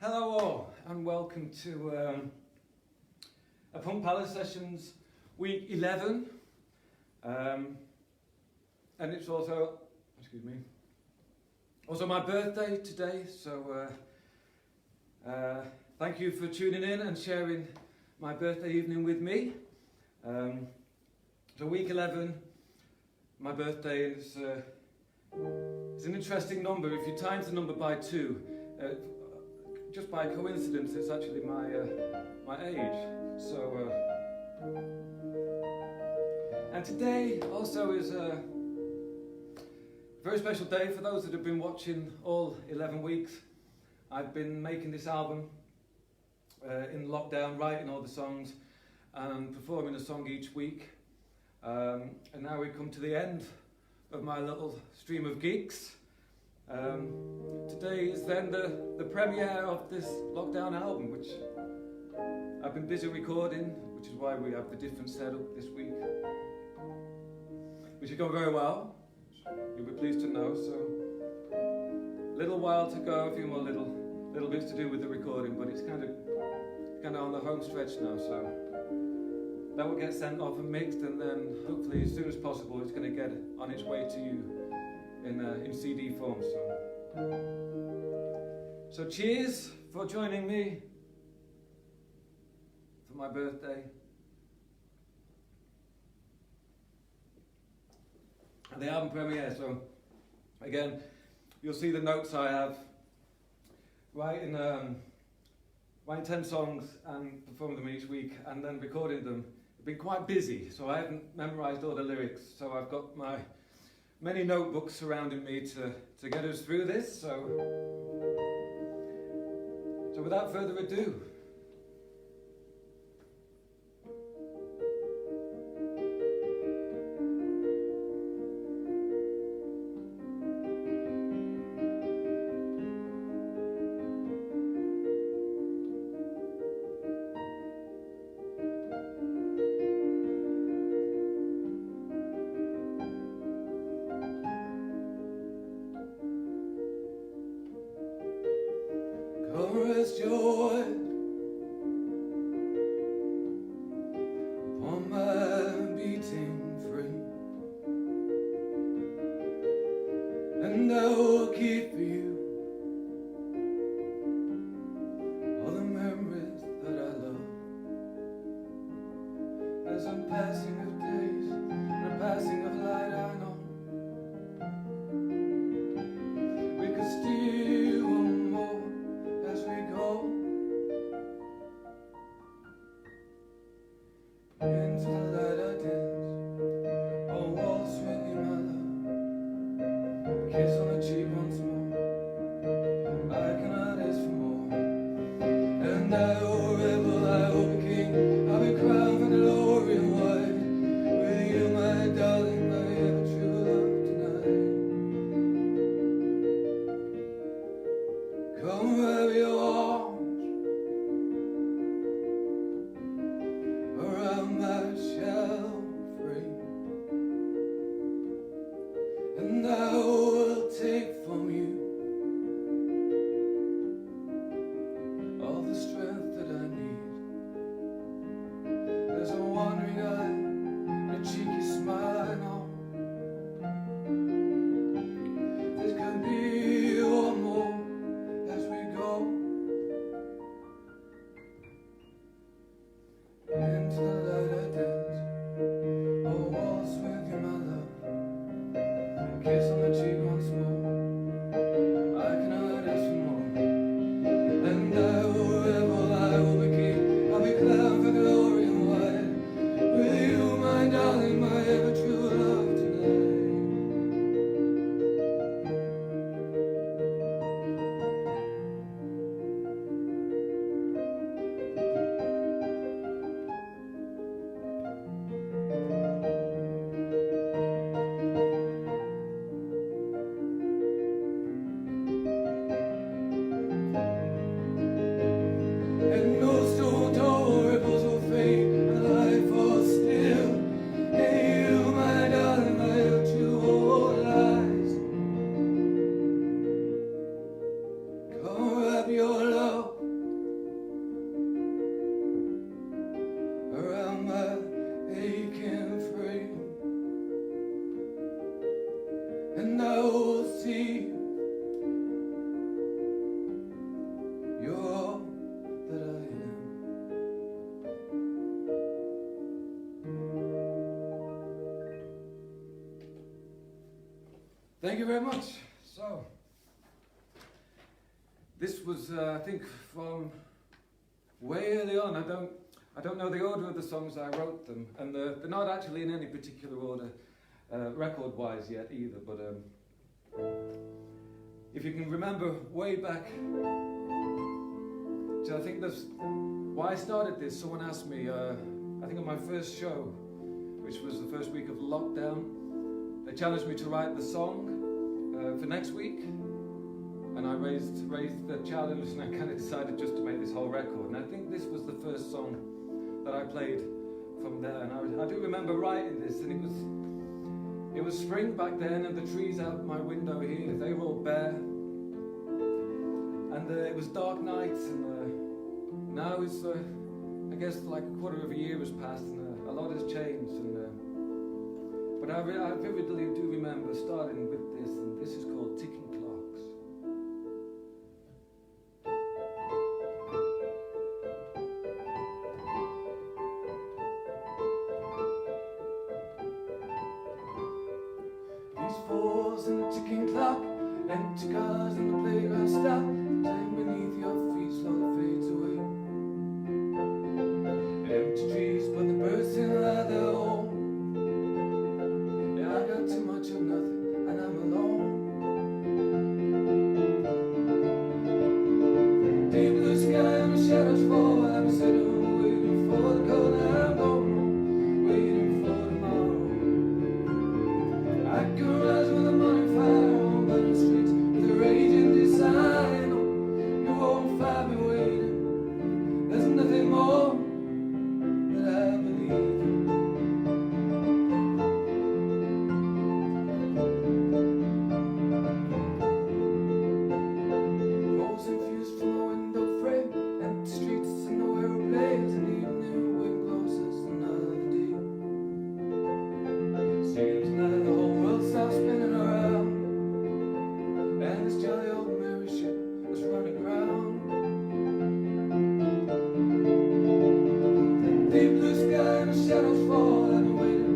Hello all, and welcome to a Punk Palace Sessions week 11, and it's also, also my birthday today, so thank you for tuning in and sharing my birthday evening with me. So week 11, my birthday is it's an interesting number. If you times the number by 2, just by coincidence, it's actually my age. So, and today also is a very special day for those that have been watching all 11 weeks. I've been making this album in lockdown, writing all the songs and performing a song each week. And now we come to the end of my little stream of gigs. Today is then the premiere of this lockdown album, which I've been busy recording, which is why we have the different setup this week, which is going very well, you'll be pleased to know. So a little while to go, a few more little bits to do with the recording, but it's kind of on the home stretch now, so that will get sent off and mixed, and then hopefully as soon as possible it's going to get on its way to you in CD form. So cheers for joining me for my birthday. And the album premiere, so again, you'll see the notes I have. Writing 10 songs and performing them each week, and then recording them. I've been quite busy, so I haven't memorised all the lyrics, so I've got my many notebooks surrounding me to get us through this. So without further ado, rest your head upon my beating frame, and I will keep for you all the memories that I love. There's a passing of days and a passing of light, I know. We could steal one more as we go into the light. I dance, I'll waltz with you, my love. Kiss on the cheek once more, I cannot ask for more. And I will rebel, I will be king, I'll be crowned for glory and white. With you, my darling, my ever true love tonight. Come wrap your arms around my shell frame, and I will take from you all the strength that I need. There's a wandering eye and a cheeky smile, I know. This could be one more as we go into the light. I dance, I'll waltz with you, my love. Kiss on the cheek once more, I cannot ask for more. And I will rebel, I will be king, I'll be crowned for glory and white. With you, my darling, my ever true love tonight. And no stone tall ripples will fade, and life falls still. And you, my darling, my ever true whole lies. Come wrap your love Thank you very much. So, this was, I think, from way early on. I don't know the order of the songs I wrote them, and they're not actually in any particular order, record-wise yet either. But if you can remember way back, so I think that's why I started this. Someone asked me, I think on my first show, which was the first week of lockdown, they challenged me to write the song for next week, and I raised the challenge, and I kind of decided just to make this whole record. And I think this was the first song that I played from there. And I do remember writing this, and it was spring back then, and the trees out my window here, they were all bare, and it was dark nights, and now it's I guess like a quarter of a year has passed, and a lot has changed. But I vividly do remember starting with this, and this is called Ticking Clocks. These falls and the ticking clock, empty cars and the playground stop, time beneath your feet slowly fades away. Empty trees, but the birds still have their home. Yeah, I got too much of nothing, and I'm alone. Deep blue sky and the shadows fall. I'm sitting waiting for the cold, and I'm going, waiting for tomorrow. I can rise with the morning fire on burning streets, with the raging desire. You won't find me waiting. There's nothing more that I believe. Rolls infused from a window frame, empty streets and no aeroplanes, and evening wind closes another day. Seems like the whole world stops spinning around, and this jolly old merry ship is running around. Deep blue sky and the shadows fall. I've been waiting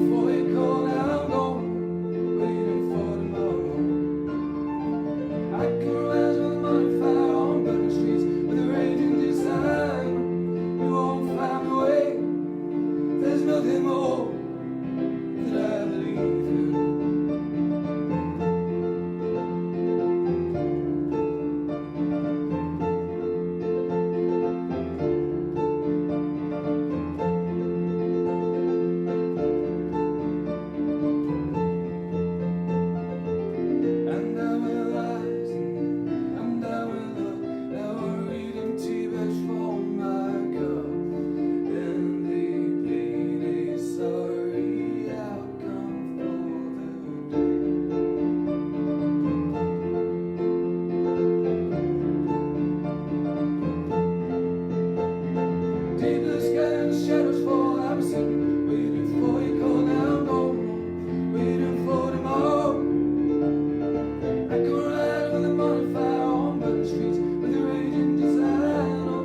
for a call. Now I'm going, waiting for tomorrow. I can rise with the morning fire on burning streets, with a raging desire. You won't find me waiting. There's nothing more that I believe in. And I will rise, and I will look. Now we're reading tea bags from my cup, and they paint a sorry outcome for the day. Deep blue sky and the shadows fall. I'm sitting, waiting for your call. Now I'm going, waiting for tomorrow. I can ride with the morning fire on burning streets, with the raging desire. No,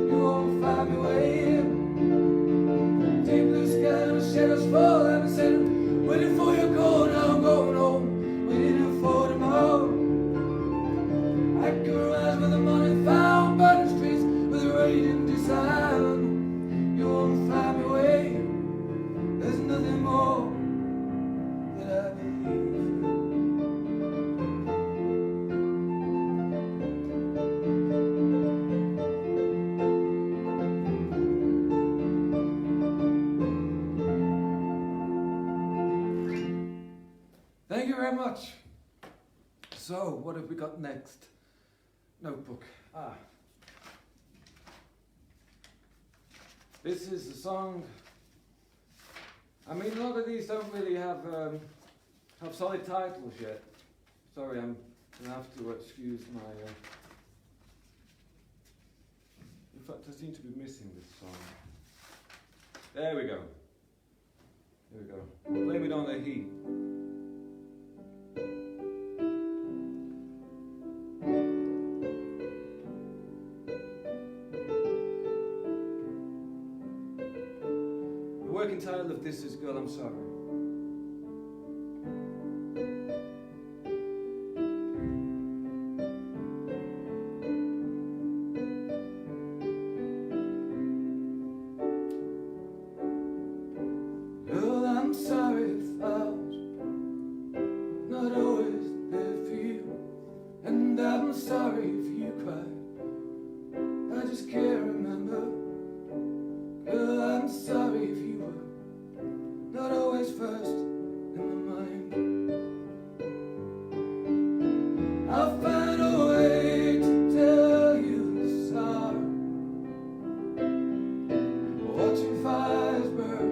you won't find me waiting. Deep blue sky and the shadows fall. I'm sitting, waiting for your call. Now I'm going home, waiting for tomorrow. I can rise with the morning fire on burning streets, with the raging desire. No, you won't find me waiting. There's nothing more that I believe in. Thank you very much. So, what have we got next? Notebook. This is the song. I mean, a lot of these don't really have solid titles yet. Sorry, I'm gonna have to excuse my. In fact, I seem to be missing this song. There we go. There we go. Blame it on the heat. The working title of this is Girl, I'm Sorry. just can't remember. Girl, I'm sorry if you were not always first in my mind. I'll find a way to tell you sorry. Watching fires burn,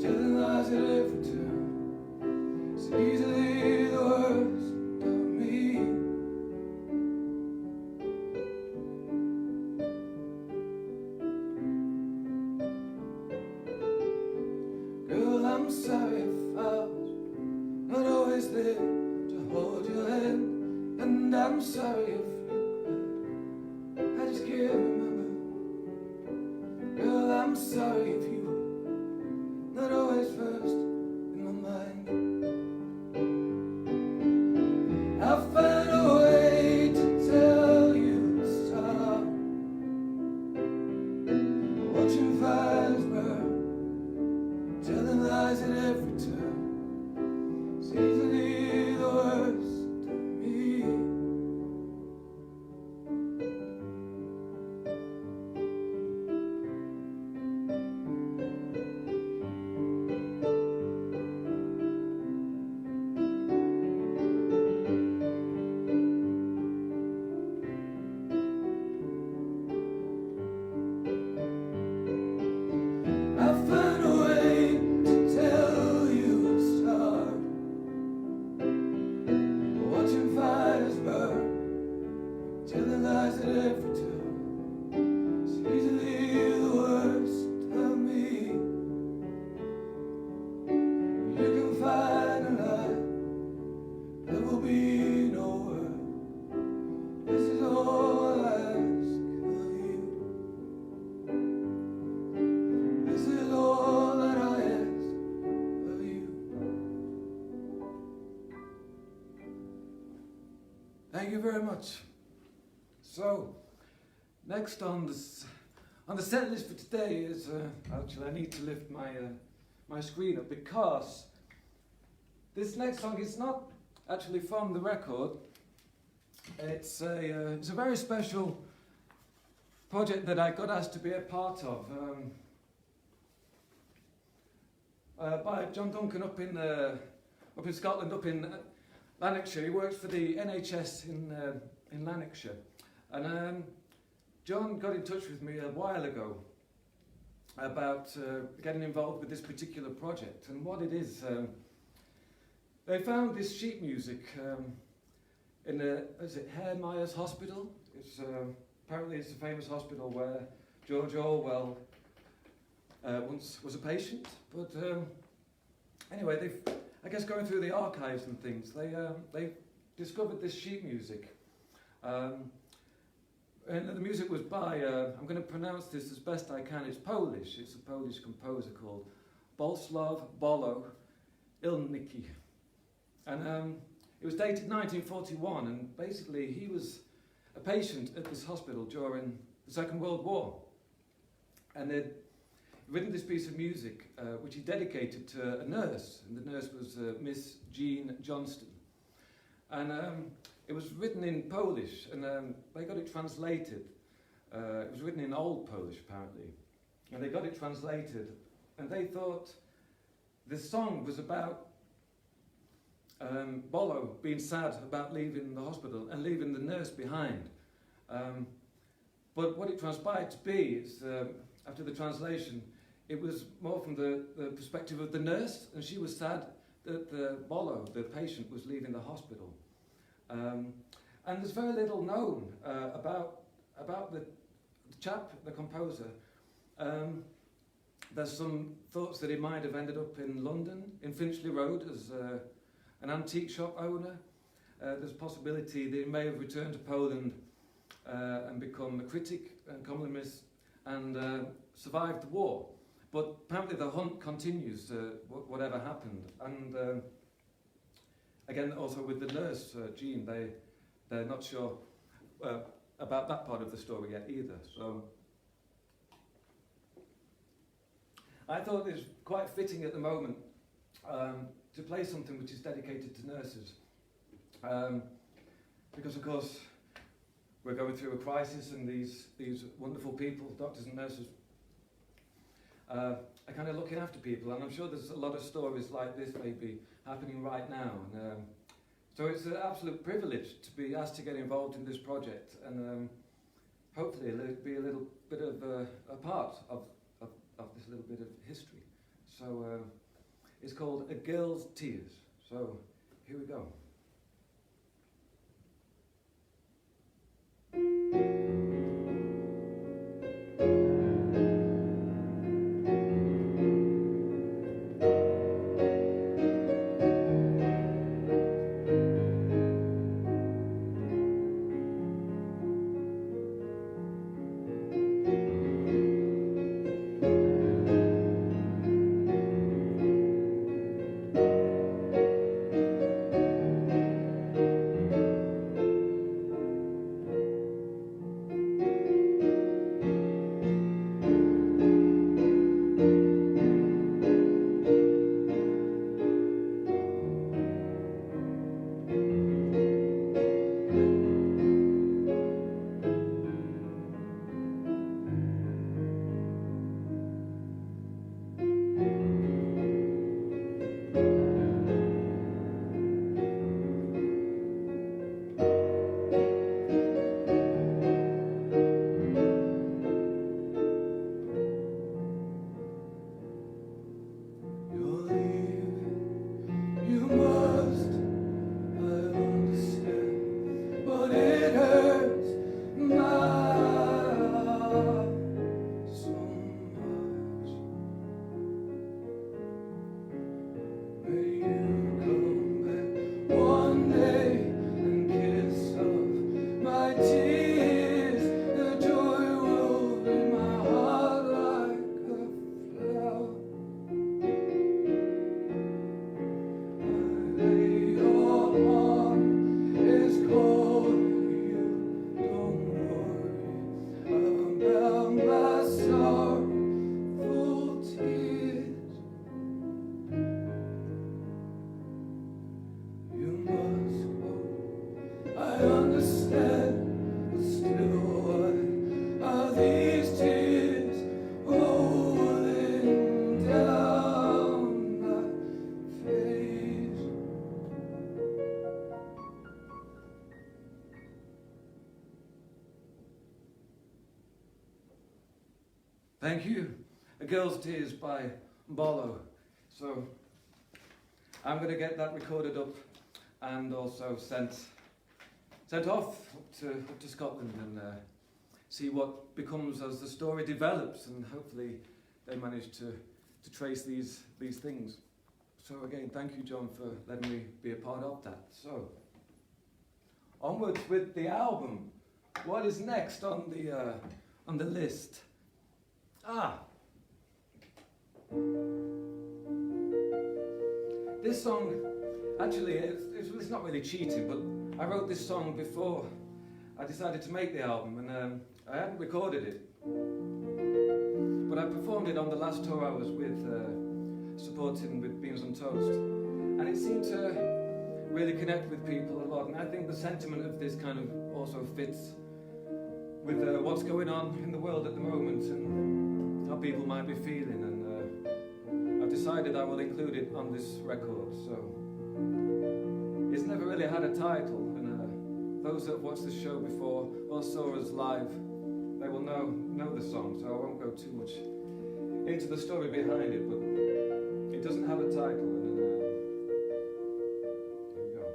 telling lies at every turn. It's easily the worst of me. Girl, I'm sorry if I was not always there to hold your hand, and I'm sorry if you cried. I just can't remember. Girl, I'm sorry if you were not always first in my mind. I'll find a way to tell you sorry. Watching fires burn, telling lies at every turn. It's easily the worst of me. I'll find a way to tell you sorry. Watching fires burn, telling lies at every turn. It's easily the worst of me. You can find a lie, there will be no word. This is all I ask of you. This is all that I ask of you. Thank you very much. So, next on the set list for today is actually I need to lift my screen up because this next song is not actually from the record. It's a very special project that I got asked to be a part of by John Duncan up in Scotland, up in Lanarkshire. He works for the NHS in Lanarkshire, and John got in touch with me a while ago about getting involved with this particular project. And what it is, they found this sheet music in is it Hare Myers Hospital? It's apparently it's a famous hospital where George Orwell once was a patient. But anyway, they've, I guess, going through the archives and things, they discovered this sheet music. And the music was by, I'm going to pronounce this as best I can, it's Polish. It's a Polish composer called Bolesław Bolo Ilnicki. And it was dated 1941, and basically he was a patient at this hospital during the Second World War. And they'd written this piece of music, which he dedicated to a nurse, and the nurse was Miss Jean Johnston. And it was written in Polish, and they got it translated. It was written in Old Polish, apparently. And they got it translated, and they thought the song was about Bolo being sad about leaving the hospital and leaving the nurse behind. But what it transpired to be is, after the translation, it was more from the perspective of the nurse, and she was sad that Bolo, the patient, was leaving the hospital. And there's very little known about the chap, the composer. There's some thoughts that he might have ended up in London, in Finchley Road, as an antique shop owner. There's a possibility that he may have returned to Poland and become a critic and columnist and survived the war. But apparently the hunt continues, whatever happened. And again, also with the nurse, Jean, they're not sure about that part of the story yet either. So I thought it was quite fitting at the moment to play something which is dedicated to nurses. Because of course, we're going through a crisis, and these wonderful people, doctors and nurses, are kind of looking after people, and I'm sure there's a lot of stories like this maybe happening right now. And so it's an absolute privilege to be asked to get involved in this project, and hopefully it'll be a little bit of a part of this little bit of history. So it's called A Girl's Tears. So here we go. Thank you. A Girl's Tears by Mbolo. So I'm going to get that recorded up and also sent off to Scotland and see what becomes as the story develops, and hopefully they manage to trace these things. So again, thank you, John, for letting me be a part of that. So onwards with the album. What is next on the list? This song, actually, it's not really cheating, but I wrote this song before I decided to make the album, and I hadn't recorded it. But I performed it on the last tour I was with, supporting with Beans on Toast, and it seemed to really connect with people a lot, and I think the sentiment of this kind of also fits with what's going on in the world at the moment and how people might be feeling, and I've decided I will include it on this record. So it's never really had a title, and those that watched the show before or saw us live, they will know the song, so I won't go too much into the story behind it, but it doesn't have a title. And here we go.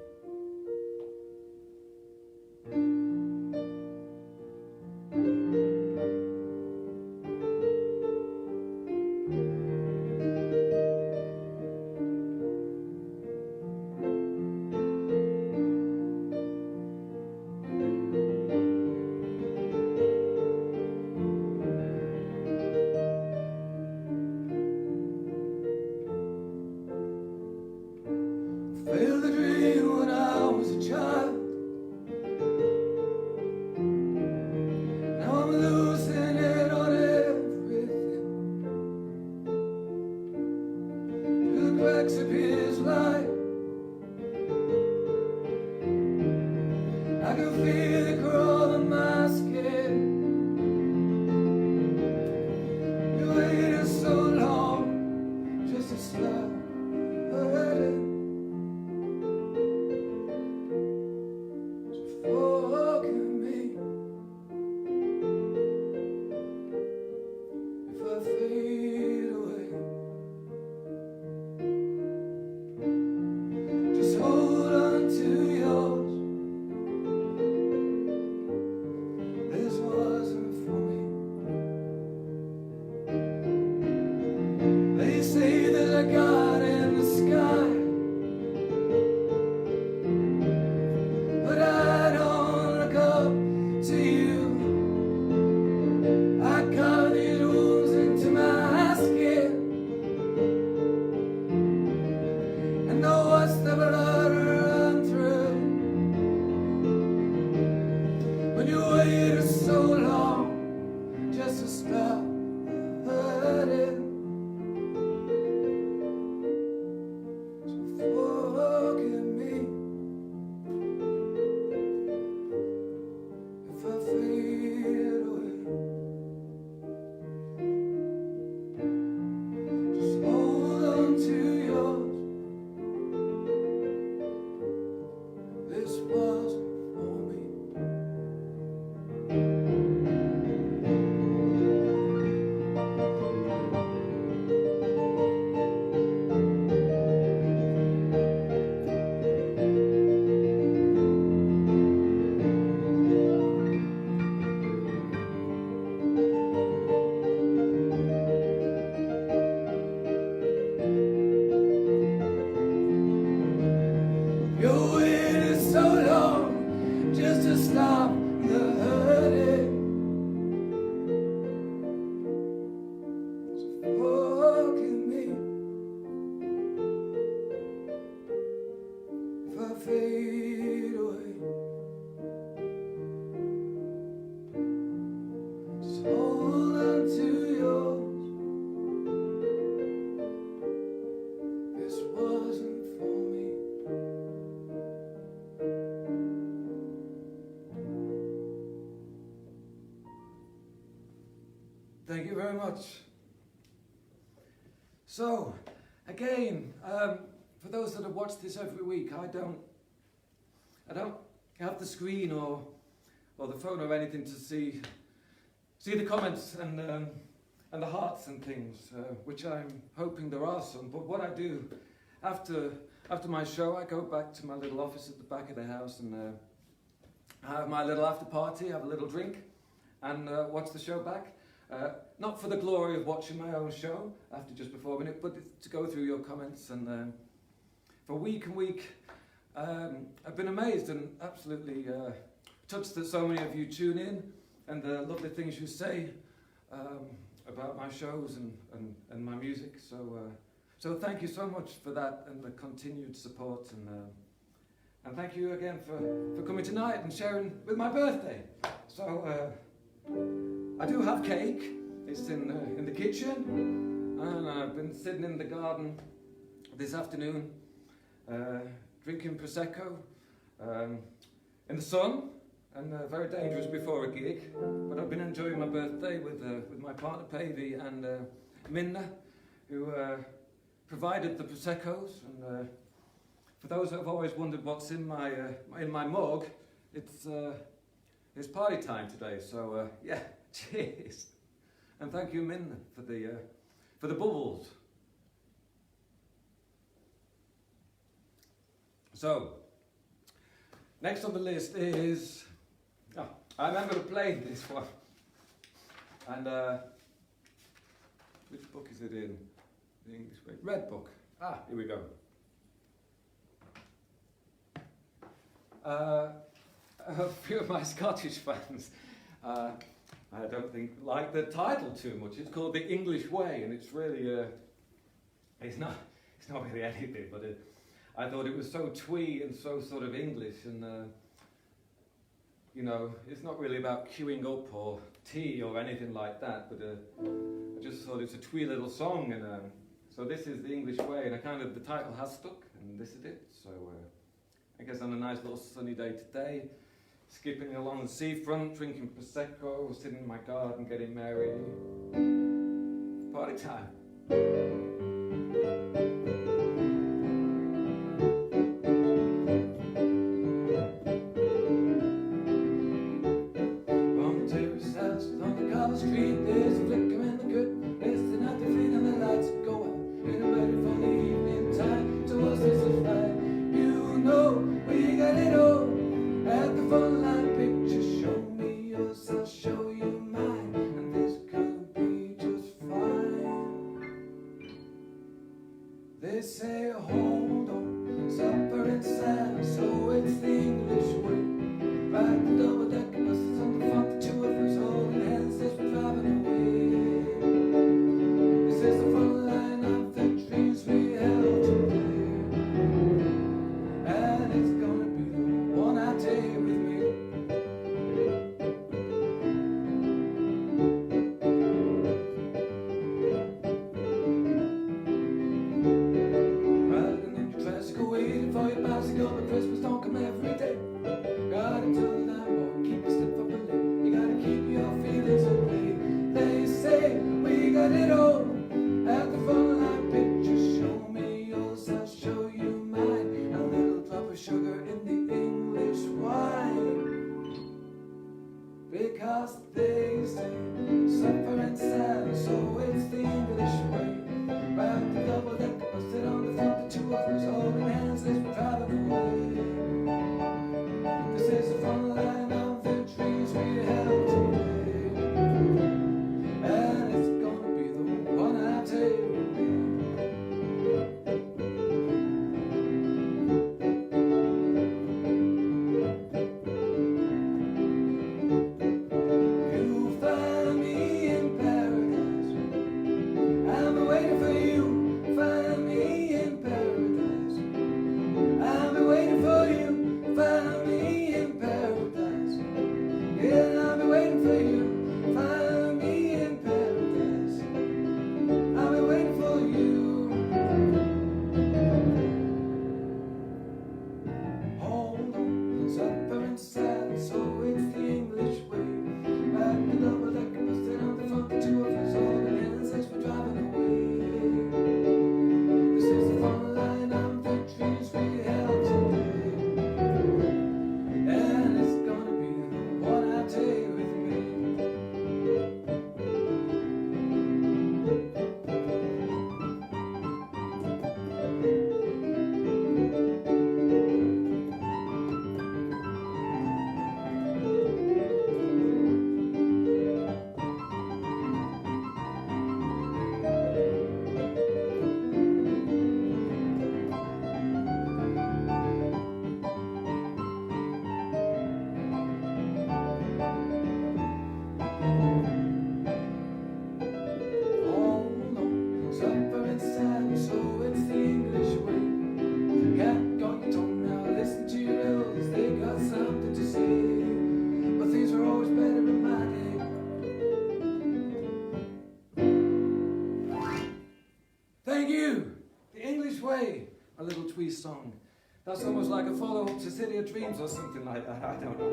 hold on to yours. This wasn't for me. Thank you very much. So, again, for those that have watched this every week, I don't have the screen or the phone or anything to see the comments and the hearts and things, which I'm hoping there are some. But what I do after my show, I go back to my little office at the back of the house and have my little after party, have a little drink, and watch the show back. Not for the glory of watching my own show after just performing it, but to go through your comments. And for week and week, I've been amazed and absolutely touched that so many of you tune in and the lovely things you say about my shows and my music. So thank you so much for that and the continued support. And thank you again for coming tonight and sharing with my birthday. So I do have cake. It's in the kitchen, and I've been sitting in the garden this afternoon, drinking prosecco in the sun, and very dangerous before a gig. But I've been enjoying my birthday with my partner Pavey and Minna, who provided the proseccos. And for those that have always wondered what's in my mug, it's party time today. So yeah, cheers. And thank you, Minna, for the bubbles. So, next on the list is, I remember playing this one. And which book is it in? The English way. Red book. Here we go. A few of my Scottish fans, I don't think like the title too much. It's called The English Way, and it's really, it's not really anything, but I thought it was so twee and so sort of English, and you know, it's not really about queuing up or tea or anything like that, but I just thought it's a twee little song, and so this is The English Way, and the title has stuck, and this is it. So I guess on a nice little sunny day today, skipping along the seafront, drinking prosecco, sitting in my garden, getting merry. Party time. On the terrace house on the cobble street, there's a flicker in the curtain, resting at the feet, and the lights go out, getting ready for the evening time. To us this is right. You know we got it all at the front line picture. Show me yours, I'll show you mine, and this could be just fine. They say hold on, supper and silence, so it's the English way. Ride the double-decker buses on the front, the two of us holding hands as we're driving away. This is the front line of the dreams we held today, and it's gonna be the one I take with me. Riding in your tricycle, waiting for your bicycle, but Christmas don't come every day. Got until the night, boy, keep a step up and late. You gotta keep your feelings at bay. They say we got it all at the front line picture. Show me yours, I'll show you mine. A little drop of sugar in the English wine, because they say supper and silence, so it's the English way. Ride the double-decker bus, sit on the front, the two of us holding hands as we're driving away. This is the front line of the dreams we held today, and it's gonna be the one I take with me. You find me song. That's almost like a follow-up to City of Dreams or something like that, I don't know.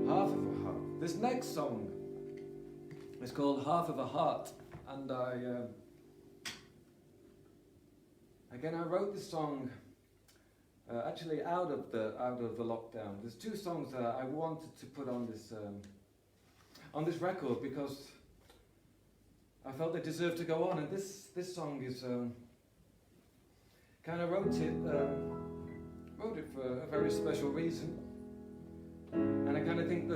Half of a Heart. This next song is called Half of a Heart, and again I wrote this song actually out of the lockdown. There's two songs that I wanted to put on this record because I felt they deserved to go on, and this song is kind of wrote it for a very special reason, and I kind of think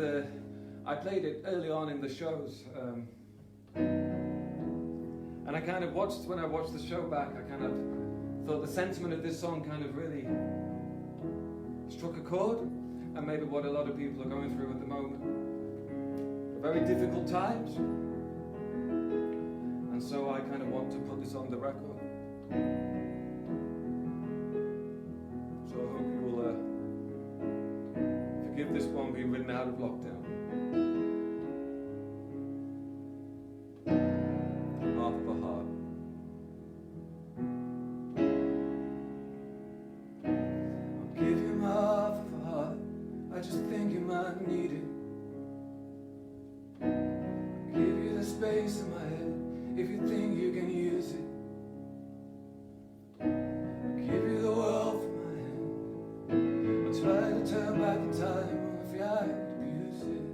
I played it early on in the shows, and I kind of when I watched the show back, I kind of thought the sentiment of this song kind of really struck a chord, and maybe what a lot of people are going through at the moment. Very difficult times, and so I kind of want to put this on the record. So I hope you will forgive this one being written out of lockdown. Half of a Heart. I'll give you my half of a heart, I just think you might need it. Space in my head if you think you can use it. I'll give you the world for my hand. I'll try to turn back the time if you had to abuse it.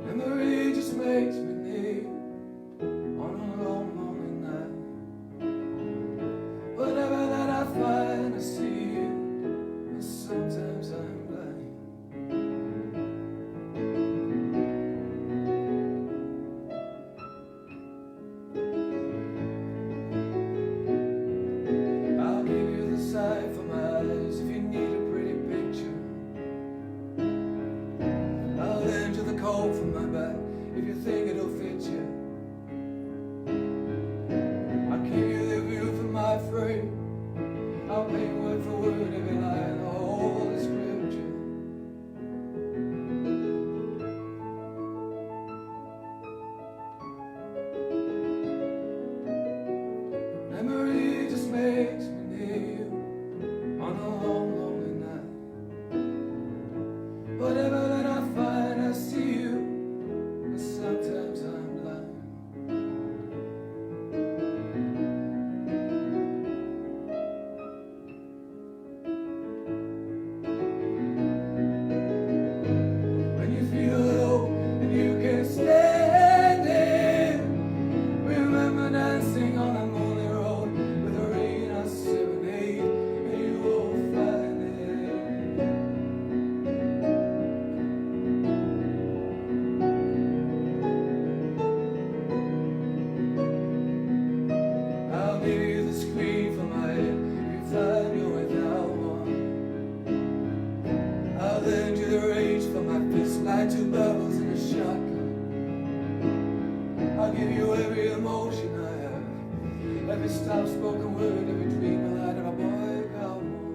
Memory just makes me need on a long, lonely night. Whatever that I find, I see you, and sometimes I'm blind. I'll give you the sight for my eyes if you need a pretty picture. I'll lend you the coat from my back if you think it'll fit you. I'll give you the view from my frame. I'll paint word for word every line of the Holy Scripture. Memory just makes me kneel on a long, lonely night. Whatever that I find, I see you, and sometimes I'm blind. Two bubbles in a shotgun. I'll give you every emotion I have, every stop spoken word, every dream I had of a boy got one.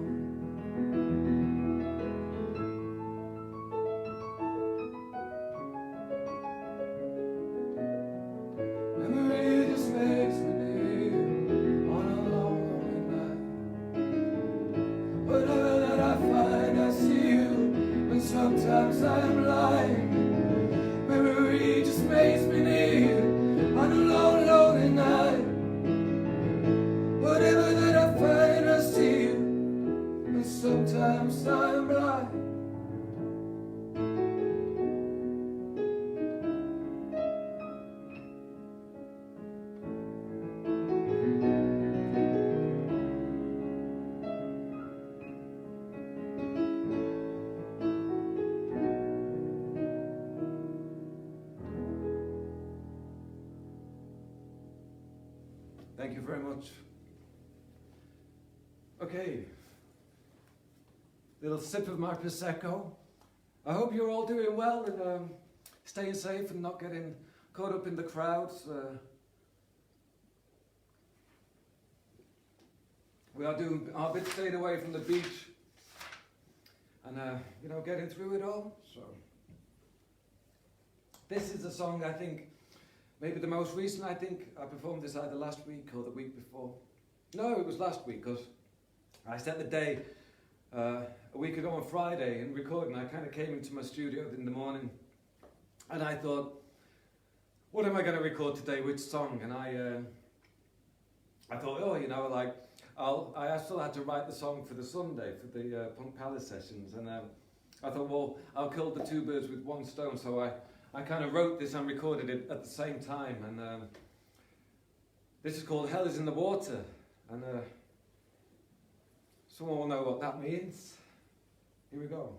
Memory just makes me kneel on a long, lonely night. Whatever that I find, I see you, and sometimes I am lying. Memory just makes me kneel on a long, lonely night. Whatever that I find, I see you, and sometimes I am blind. Thank you very much. Okay, little sip of my Prosecco. I hope you're all doing well and staying safe and not getting caught up in the crowds. We are doing our bit staying away from the beach. and getting through it all. So this is a song I think maybe the most recent. I think I performed this either last week or the week before. No, it was last week, because I set the day a week ago on Friday in recording. I kind of came into my studio in the morning and I thought, what am I going to record today, which song? And I thought, I still had to write the song for the Sunday, for the Punk Palace sessions, and I thought, well, I'll kill the two birds with one stone, so I kind of wrote this and recorded it at the same time, and this is called Hell is in the Water, and someone will know what that means. Here we go.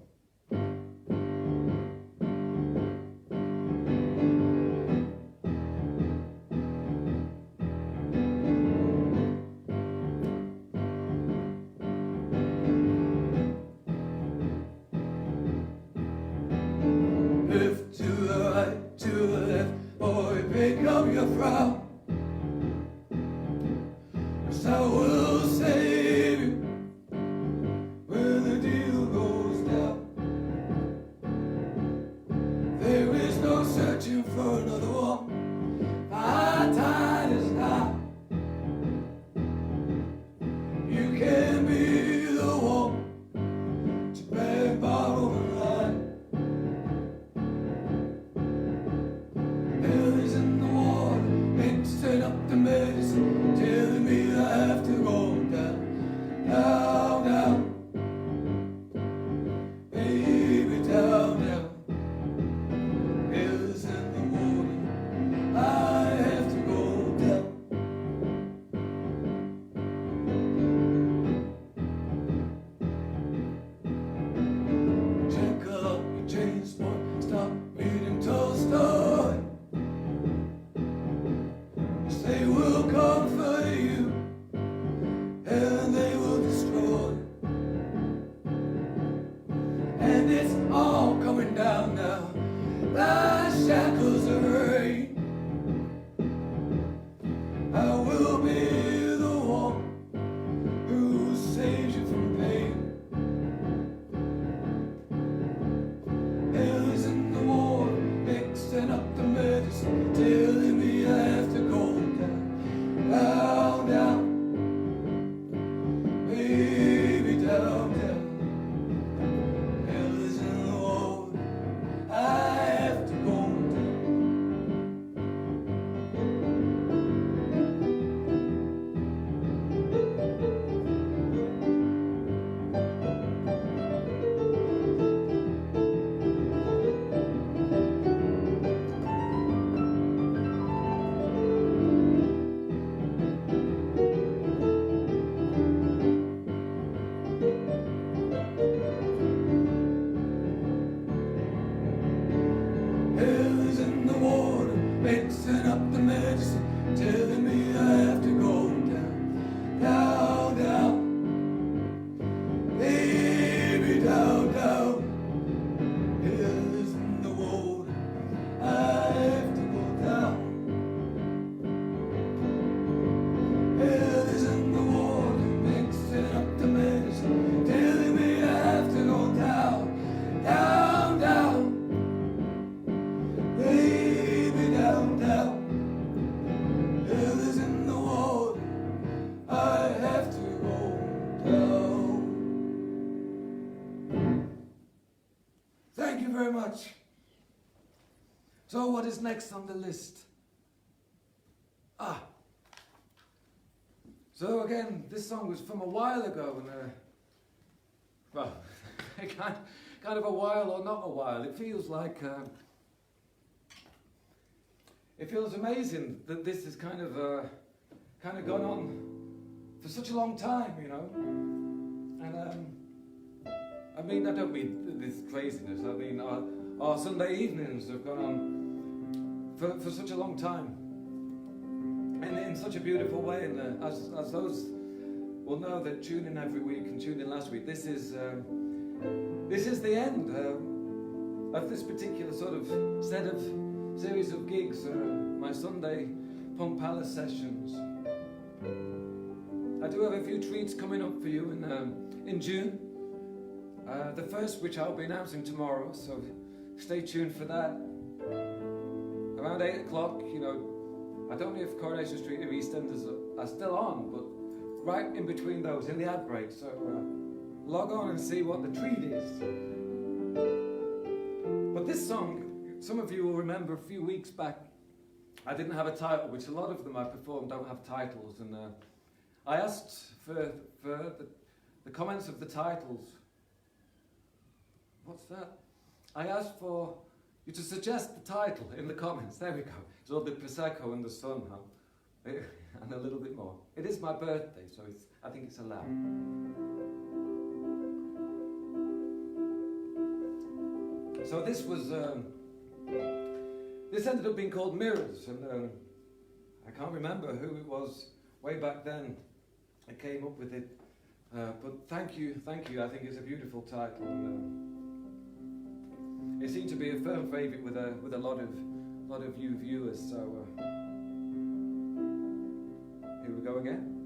Pick up your frown, 'cause I will save you when the deal goes down. There is no searching for another one. My tide is high. You can be the one to beg, borrow, and lie. Mixing up the medicine, telling me I have to go down, down, down, baby, down, down. Hell is in the water, I have to go down. Check up your chain spot, stop reading Tolstoy. They will come for you, and they will destroy. And it's all coming down now, like shackles of rain. I will be the one who saves you from pain. Hell is in the water, mixing up the medicine, telling me I have to go down, down, baby, down, down. Hell is in the water, I have to go down. Mixing up the medicine, telling me I have to go down, down, down, baby, down, down. Hell is in the water, I have to go down. Hell is in the water, mixing up the medicine, telling me I have to go down, down, down. Down, down, hell is in the water, I have to go down. Thank you very much. So what is next on the list? So again, this song was from a while ago, and well, kind of a while or not a while. It feels like it feels amazing that this has kind of gone on for such a long time, you know. And I mean, I don't mean this craziness. I mean, our Sunday evenings have gone on for such a long time, and in such a beautiful way. And as those will know that tune in every week and tuned in last week, this is the end of this particular sort of set of series of gigs, my Sunday Punk Palace sessions. I do have a few treats coming up for you in June. The first, which I'll be announcing tomorrow, so stay tuned for that. Around 8 o'clock, you know, I don't know if Coronation Street or EastEnders are still on, but right in between those, in the ad break, so log on and see what the treat is. But this song, some of you will remember a few weeks back, I didn't have a title, which a lot of them I perform don't have titles, and I asked for the comments of the titles. What's that? I asked for you to suggest the title in the comments. There we go. It's all the Prosecco and the sun, huh? And a little bit more. It is my birthday, so I think it's allowed. So this was, this ended up being called Mirrors, and I can't remember who it was way back then I came up with it. But thank you, I think it's a beautiful title. And, it seemed to be a firm favourite with a lot of you viewers, so here we go again.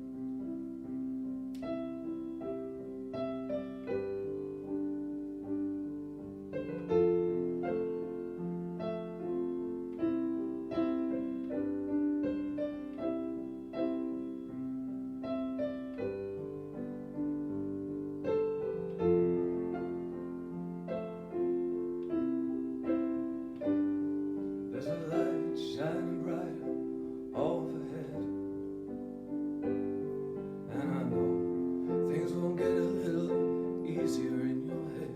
Shining bright overhead, and I know things won't get a little easier in your head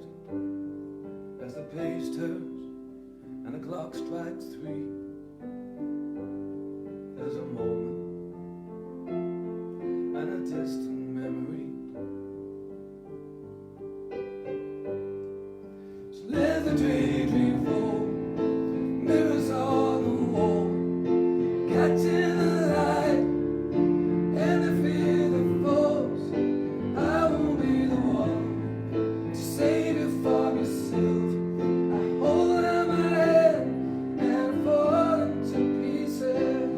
as the page turns and the clock strikes 3. There's a moment and a distant memory. So let the daydream fall, mirrors on the wall, catching the light and the fear that falls. I won't be the one to save you from yourself. I hold out my hand and fall into pieces.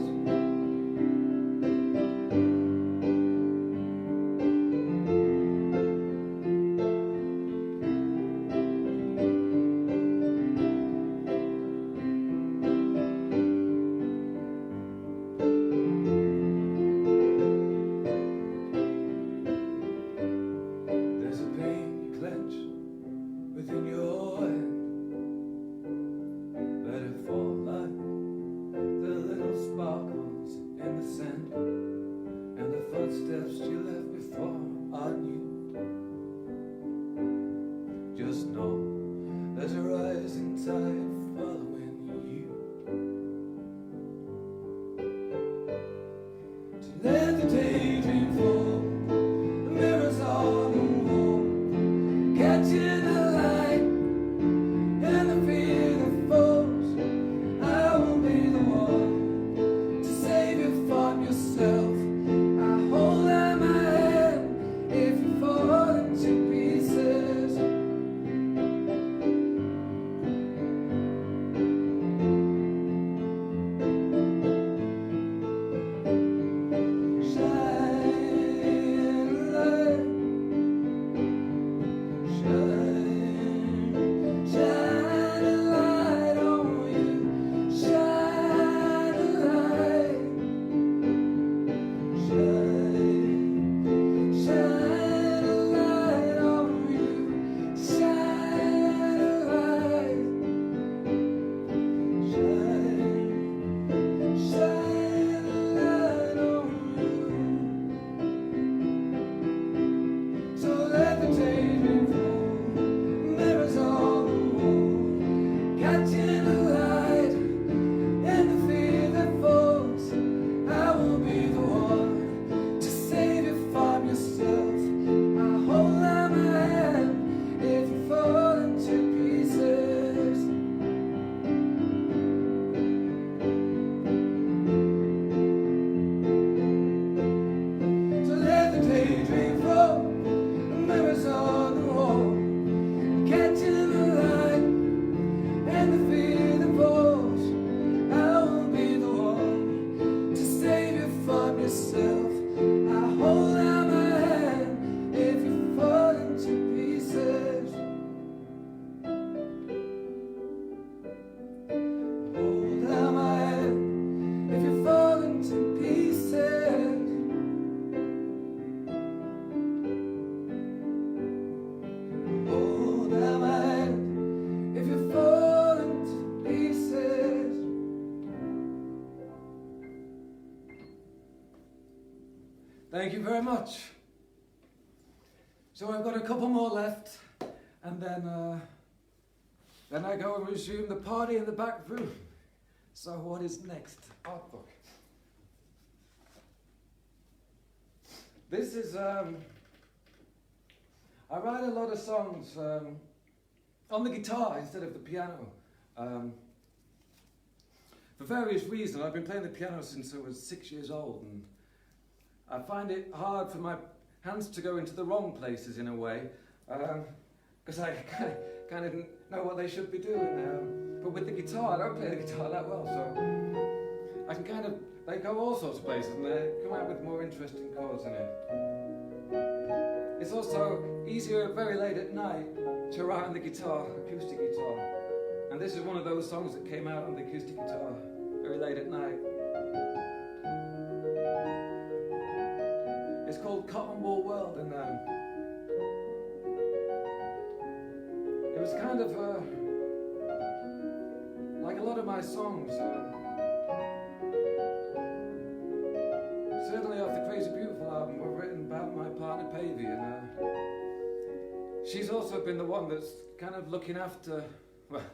Within your hand, let it fall like the little sparkles in the sand, and the footsteps you left before on you. Just know there's a rising tide following you. So let the daydream fall, the mirrors on the wall, catching the light and the fear that falls. I won't be the one to save you from yourself. I hold out my hand if you fall into pieces. Shining Thank you very much. So I've got a couple more left, and then I go and resume the party in the back room. So what is next? Art book. This is, I write a lot of songs on the guitar instead of the piano. For various reasons. I've been playing the piano since I was 6 years old, and I find it hard for my hands to go into the wrong places in a way, because I kind of know what they should be doing. But with the guitar, I don't play the guitar that well, so I can they go all sorts of places and they come out with more interesting chords in it. It's also easier very late at night to write on the guitar, acoustic guitar. And this is one of those songs that came out on the acoustic guitar very late at night. It's called Cotton Wool World, and it was kind of like a lot of my songs. Certainly off the Crazy Beautiful album were written about my partner Pavey, and she's also been the one that's kind of looking after, well,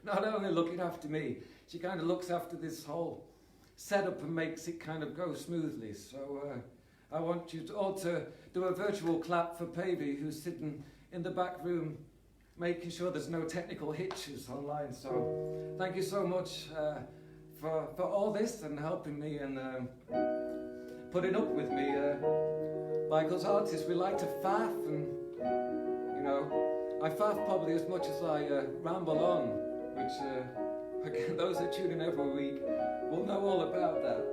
not only looking after me, she kind of looks after this whole setup and makes it kind of go smoothly. So I want you all to do a virtual clap for Pavey, who's sitting in the back room making sure there's no technical hitches online. So thank you so much for all this and helping me and putting up with me. Like us artists, we like to faff, and you know, I faff probably as much as I ramble on, which again, those that tune in every week will know all about that.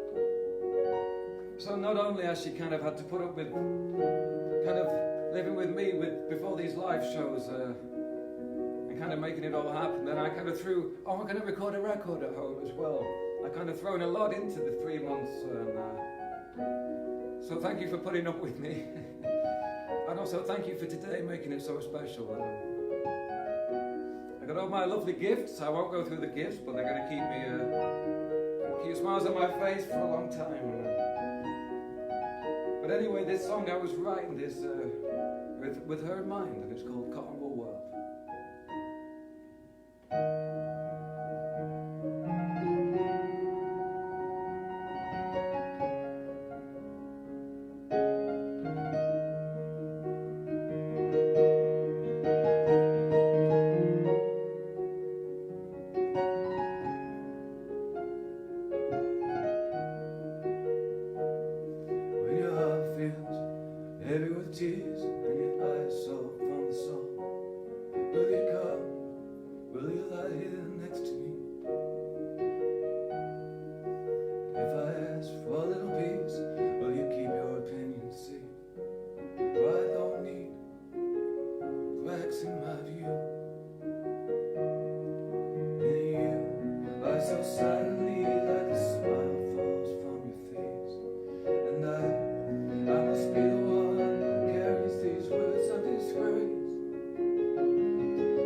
So not only has she kind of had to put up with kind of living with me before these live shows and kind of making it all happen, then I kind of threw, oh, I'm going to record a record at home as well. I kind of thrown a lot into the 3 months, so thank you for putting up with me. And also thank you for today, making it so special. I got all my lovely gifts. I won't go through the gifts, but they're going to keep me keep smiles on my face for a long time. But anyway, this song, I was writing this with her in mind, and it's called Cotton Wool World. Heavy with tears and your eyes soft from the sun. Will you come? Will you lie here next to me? If I ask for a little peace, will you keep your opinion safe? For I don't need cracks in my view. And you lie so silently like a smile falls from your face. And I must be the one these words of disgrace.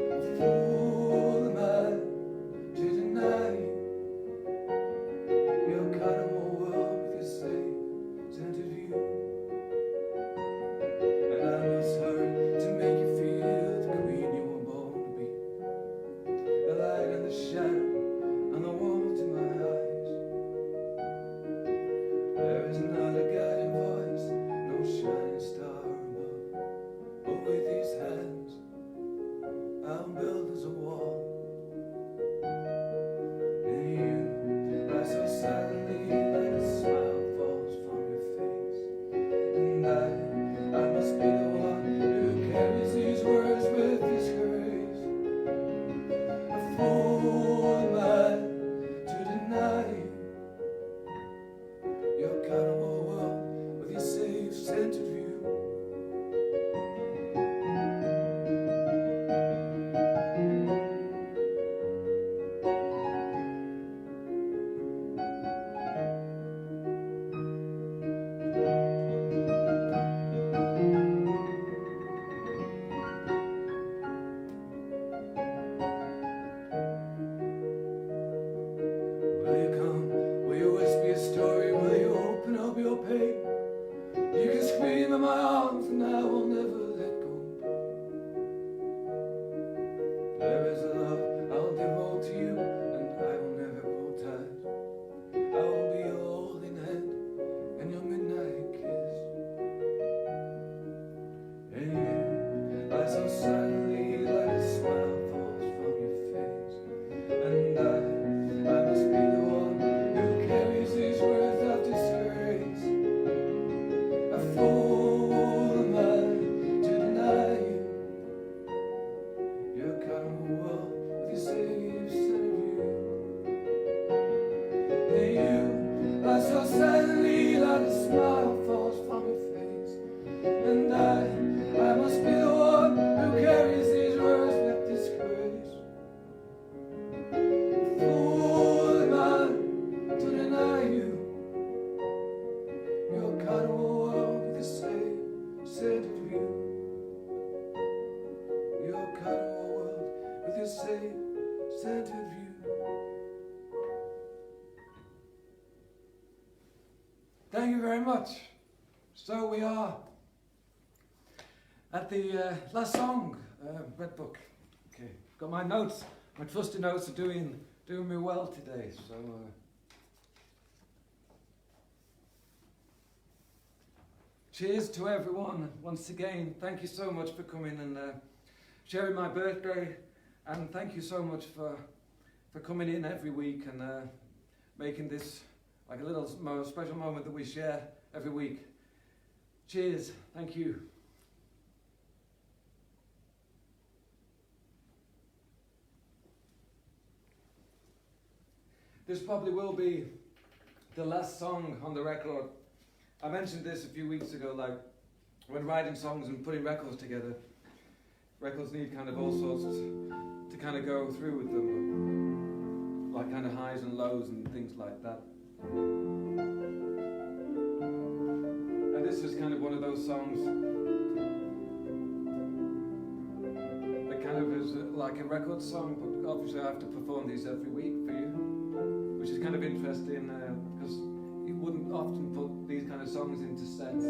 A fool am I to deny your cotton wool world with your safe scented view. And I must hurry to make you feel the queen you were born to be. The light and the shadow and the warmth in my eyes. There is not a guiding voice, no shining star. With these hands, I'll build as a wall. And you lie so silently like a smile falls from your face. And I must be the one who carries these words with disgrace. A fool am I to deny your cotton wool world with your safe scented view. Will you come? Will you whisper your story? Will you open up your pain? You You're kind of a world with the same scented view. You're kind of a world with the same scented view. Thank you very much. So we are at the last song, Red Book. Okay, got my notes. My trusty notes are doing me well today. So cheers to everyone once again. Thank you so much for coming and sharing my birthday, and thank you so much for coming in every week and making this like a little special moment that we share every week. Cheers. Thank you. This probably will be the last song on the record. I mentioned this a few weeks ago, like when writing songs and putting records together, records need kind of all sorts to kind of go through with them, like kind of highs and lows and things like that. And this is kind of one of those songs that kind of is like a record song, but obviously I have to perform these every week for you, which is kind of interesting because you wouldn't often put these kind of songs into sets.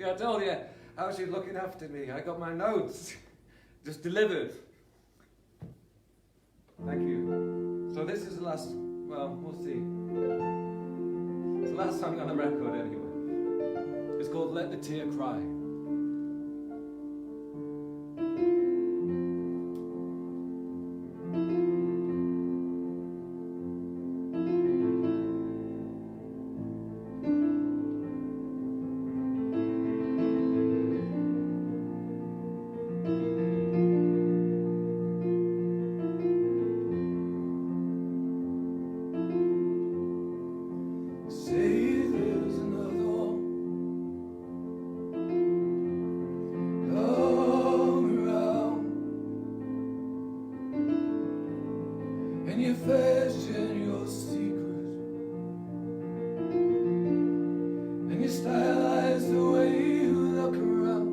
I told you how she's looking after me. I got my notes just delivered. Thank you. So this is the last, well, we'll see. It's the last song on the record anyway. It's called Let the Tear Cry. You fashion your secrets, and you stylize the way you look around.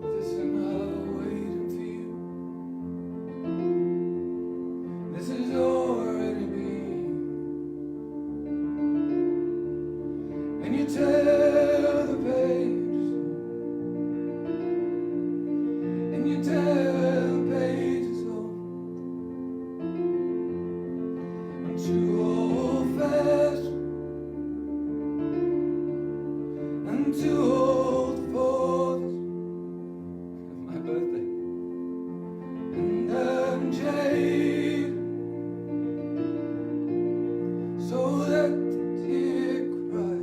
This is not waiting for you. This is already been. And you tear the pages, and you tear the pages. Too old-fashioned and too old for this. My birthday, and I'm jaded, so let the tear cry.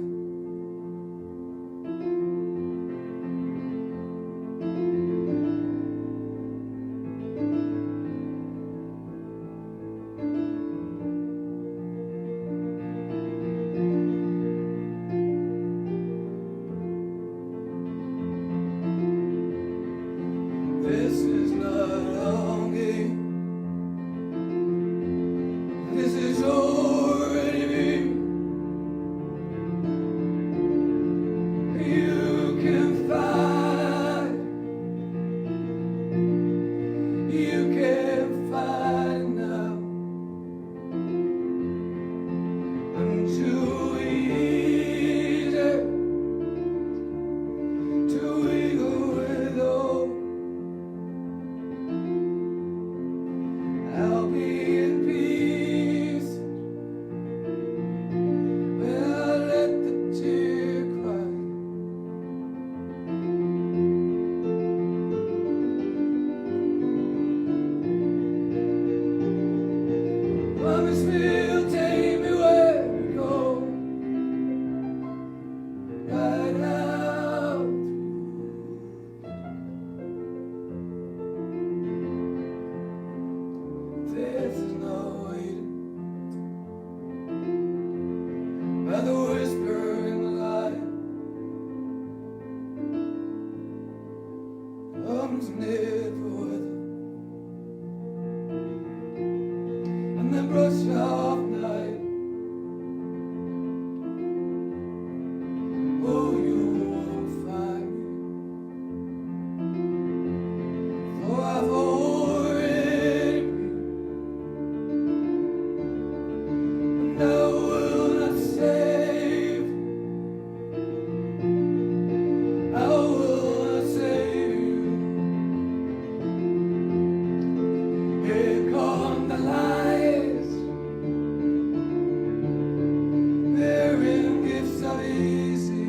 This is not a longing. This is already been. You can find now. I'm too easy to eagle with all. songs never weather, and then brush off night. Oh, you won't find me, though I've already been, and I will not save. I will not save you. Here come the lies, bearing gifts of easy.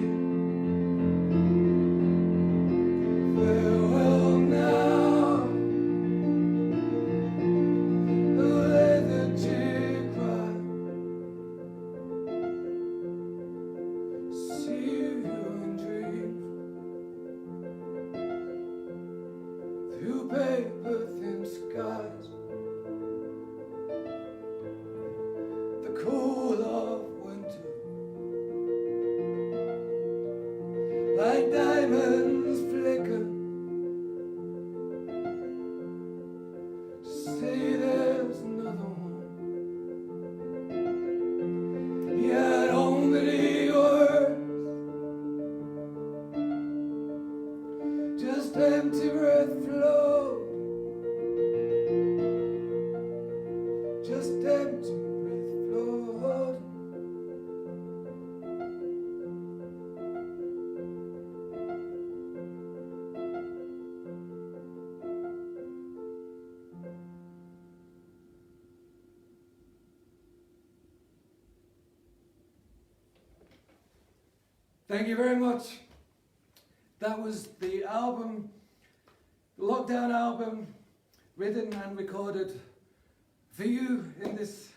Farewell now, the leather chick cry. See you in dreams, through paper-thin skies, the cool of winter, like diamonds flicker. Say there's another one, yet only yours, just empty breath float, just empty breath float. Thank you very much. That was the album, the lockdown album, written and recorded for you in this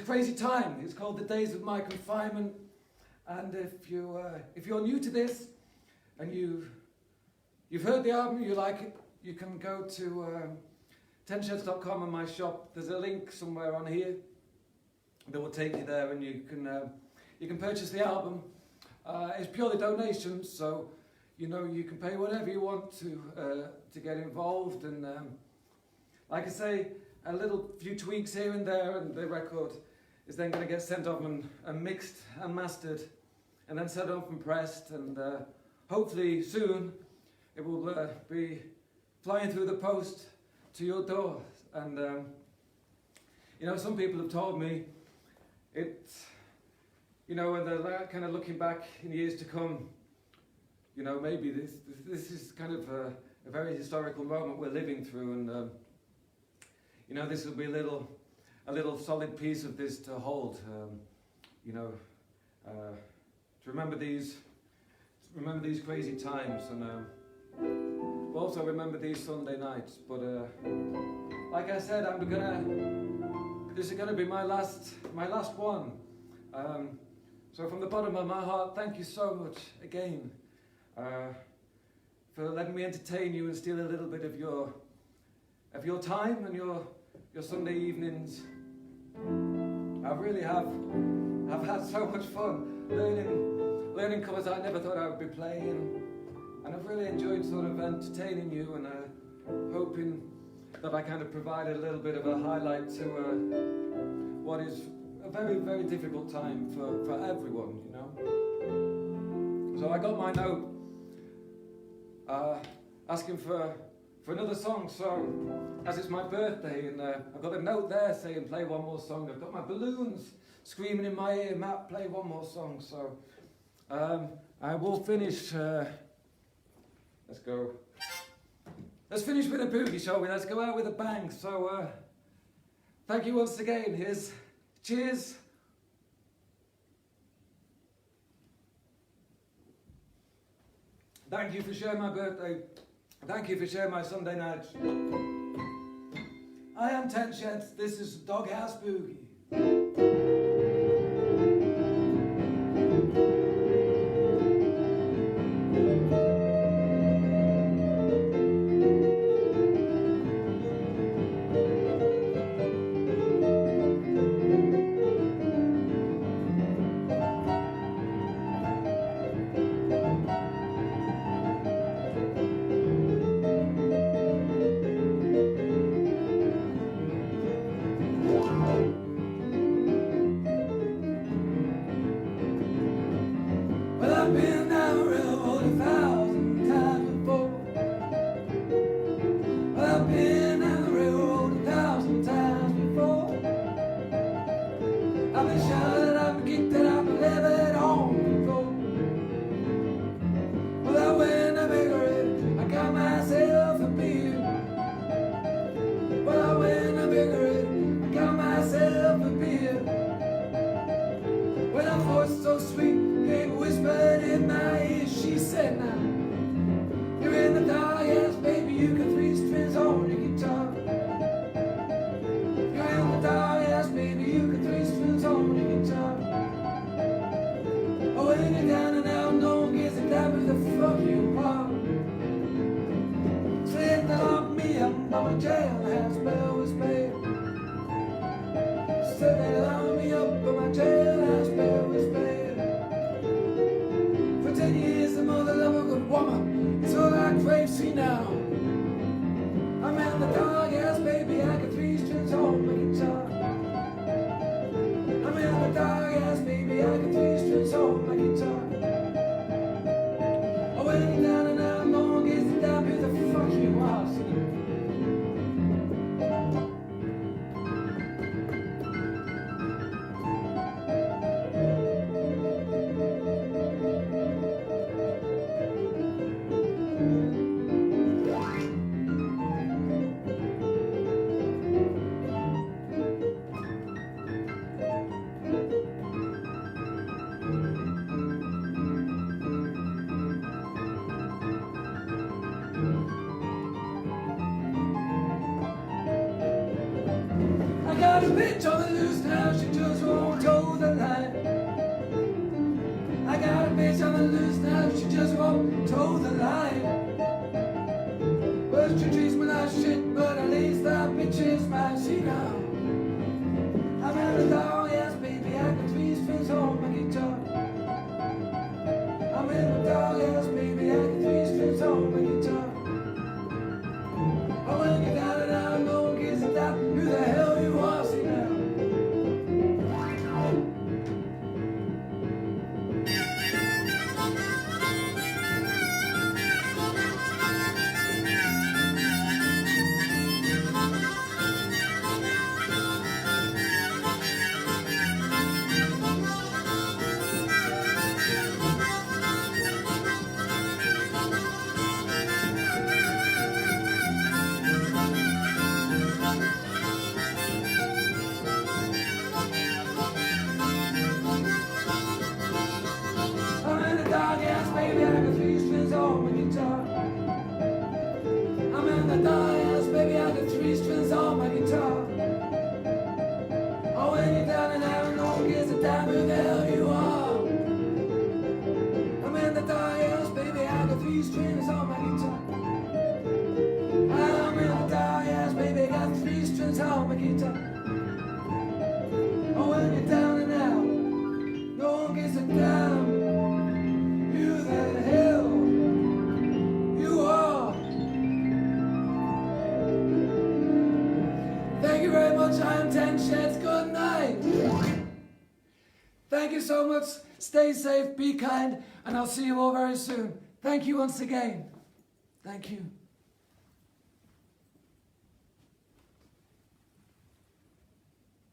crazy time. It's called The Days of My Confinement. And if you're new to this and you've heard the album, you like it, you can go to Tensheds.com and my shop. There's a link somewhere on here that will take you there, and you can purchase the album. It's purely donations, so you can pay whatever you want to get involved. And like I say, a little few tweaks here and there, and the record is then going to get sent off and mixed and mastered, and then set off and pressed, and hopefully soon it will be flying through the post to your door. And some people have told me it's, when they're kind of looking back in years to come, maybe this is kind of a very historical moment we're living through, and this will be a little solid piece of this to hold, to remember these crazy times, and also remember these Sunday nights. But like I said, this is gonna be my last one. So from the bottom of my heart, thank you so much again for letting me entertain you and steal a little bit of your time and your Sunday evenings. I really have had so much fun learning covers I never thought I would be playing, and I've really enjoyed sort of entertaining you, and hoping that I kind of provided a little bit of a highlight to what is a very, very difficult time for everyone, So I got my note asking for another song. So as it's my birthday, and I've got a note there saying play one more song. I've got my balloons screaming in my ear, Matt, play one more song. So I will finish. Let's go. Let's finish with a boogie, shall we? Let's go out with a bang. So thank you once again. Here's cheers. Thank you for sharing my birthday. Thank you for sharing my Sunday nights. I am Tensheds. This is Doghouse Boogie. a bitch on the loose now, she just won't toe the line. I got a bitch on the loose now, she just won't toe the line. Well, she treats me like shit, but at least that bitch is my she now. I'm in a dog ass baby, I got 3 strings on my guitar. I'm in a dog ass baby, I got 3 strings on my guitar. Oh, when you got it out, no one gives a damn who the hell you are, see now. Baby, I got 3 strings on my guitar. I'm in the dance, baby, I got 3 strings on my guitar. Oh, when you're down and out, no one gives a damn who the hell you are. I'm in the dance, baby, I got 3 strings on my guitar. I'm in the dance, baby, I got 3 strings on my guitar. Oh, when you're down and out, no one gives a damn. Thank you very much. I am Tensheds. Good night. Thank you so much. Stay safe, be kind, and I'll see you all very soon. Thank you once again. Thank you.